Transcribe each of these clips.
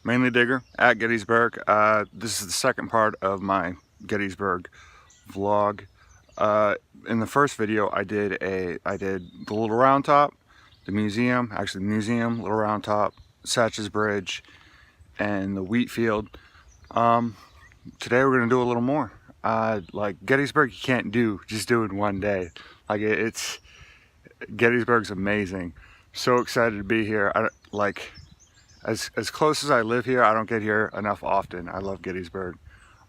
Mainly Digger at Gettysburg. This is the second part of my Gettysburg vlog. In the first video, I did the Little Round Top, the museum, Little Round Top, Satch's Bridge, and the wheat field. Today we're gonna do a little more. Like Gettysburg, you can't just do in one day. Like Gettysburg's amazing. So excited to be here. As close as I live here, I don't get here enough often. I love Gettysburg.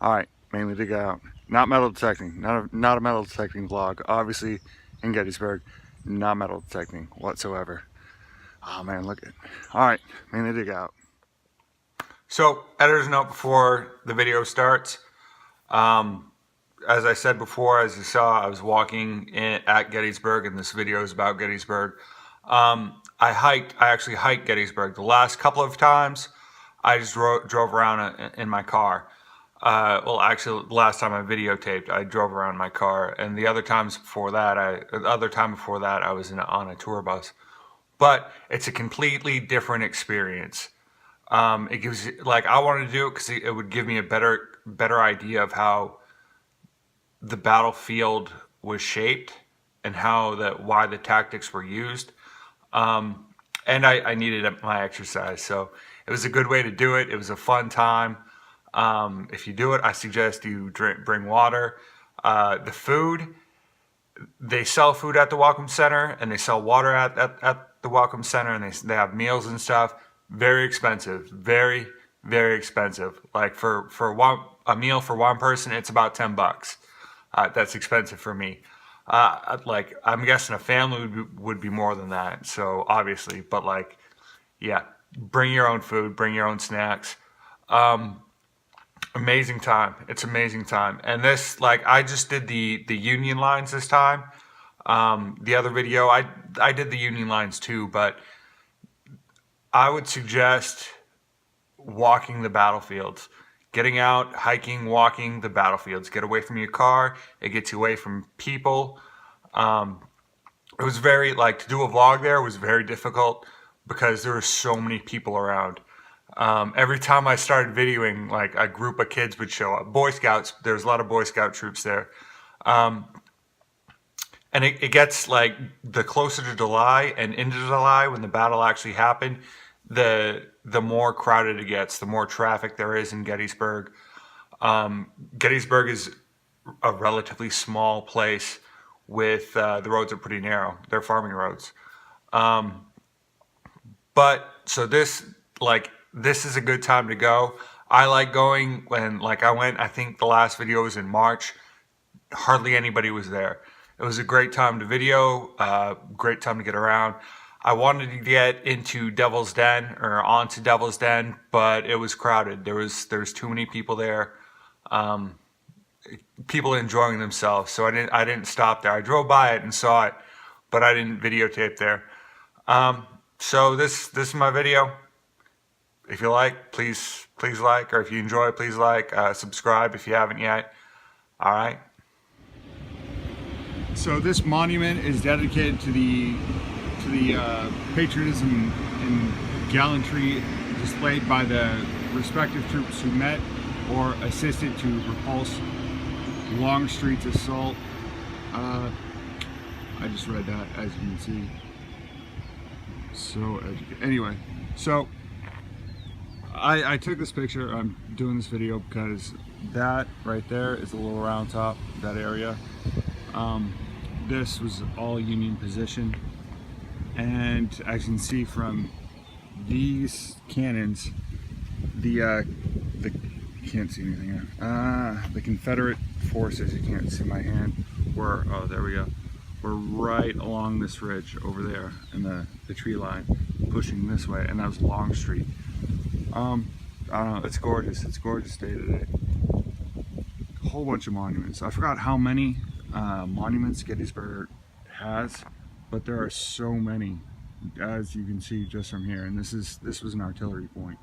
All right, mainly dig out. Not metal detecting. Not a metal detecting vlog. Obviously, in Gettysburg, not metal detecting whatsoever. Oh man, look at it. All right, mainly dig out. So, editor's note before the video starts. As I said before, as you saw, I was walking at Gettysburg, and this video is about Gettysburg. I actually hiked Gettysburg. The last couple of times, I just drove around in my car. Well, actually, the last time I videotaped, I drove around in my car, and the other times before that, I was on a tour bus. But it's a completely different experience. It gives you, like, I wanted to do it because it would give me a better idea of how the battlefield was shaped and why the tactics were used. And I needed my exercise, so it was a good way to do it. It was a fun time. If you do it, I suggest you bring water. The food, they sell food at the Welcome Center, and they sell water at the Welcome Center, and they have meals and stuff. Very expensive, very, very expensive. Like for a meal for one person, it's about $10. That's expensive for me. Like, I'm guessing a family would be more than that. So obviously, but like, yeah, bring your own food, bring your own snacks. Amazing time. It's amazing time. And this, like, I just did the Union lines this time. The other video, I did the Union lines too, but I would suggest walking the battlefields. Getting out, hiking, walking the battlefields. Get away from your car. It gets you away from people. It was very, like, to do a vlog there was very difficult because there were so many people around. Every time I started videoing, like, a group of kids would show up. Boy Scouts, there's a lot of Boy Scout troops there. And it gets, like, the closer to July and into July when the battle actually happened, the more crowded it gets, the more traffic there is in Gettysburg. Gettysburg is a relatively small place with, the roads are pretty narrow. They're farming roads. But, so this is a good time to go. I like going when, like, I think the last video was in March. Hardly anybody was there. It was a great time to video, great time to get around. I wanted to get into Devil's Den or onto Devil's Den, but it was crowded. There's too many people there. People enjoying themselves, so I didn't stop there. I drove by it and saw it, but I didn't videotape there. So this is my video. If you like, please like, or if you enjoy, please like, subscribe if you haven't yet. All right. So this monument is dedicated to the patriotism and gallantry displayed by the respective troops who met or assisted to repulse Longstreet's assault. I just read that, as you can see. So anyway, so I took this picture. I'm doing this video because that right there is a Little Round Top, that area. This was all Union position. And as you can see from these cannons, you can't see anything here. The Confederate forces, you can't see my hand, were, oh, there we go, were right along this ridge over there in the tree line, pushing this way, and that was Longstreet. I don't know, it's gorgeous. It's a gorgeous day today. A whole bunch of monuments. I forgot how many monuments Gettysburg has, but there are so many, as you can see just from here. And this was an artillery point.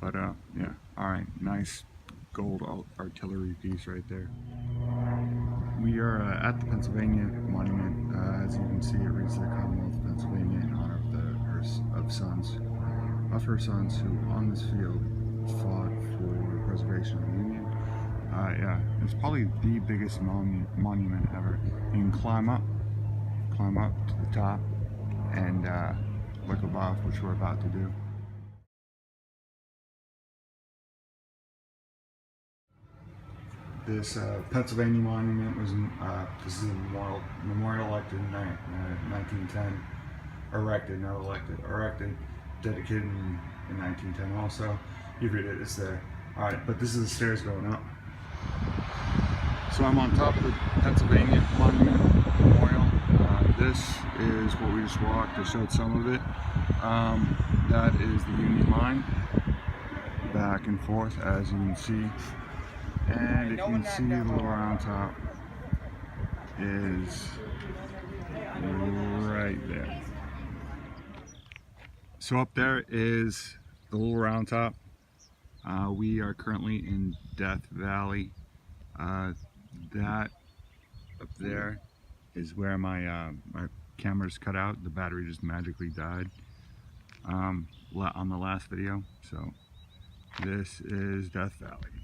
But yeah, all right, nice gold artillery piece right there. We are at the Pennsylvania Monument. As you can see, it reads the Commonwealth of Pennsylvania in honor of her sons. our first sons who on this field fought for the preservation of the Union. Yeah, it's probably the biggest monument ever. You can climb up to the top and look above, which we're about to do. This Pennsylvania monument was this is a memorial elected in 1910, erected, dedicated in 1910 also. You read it, it's there. Alright, but this is the stairs going up. So I'm on top of the Pennsylvania Monument Memorial. This is what we just walked. I showed some of it. That is the Union line, back and forth, as you can see. And you can see the little round top is right there. So up there is the little round top. We are currently in Death Valley. That up there is where my camera's cut out. The battery just magically died on the last video. So this is Death Valley.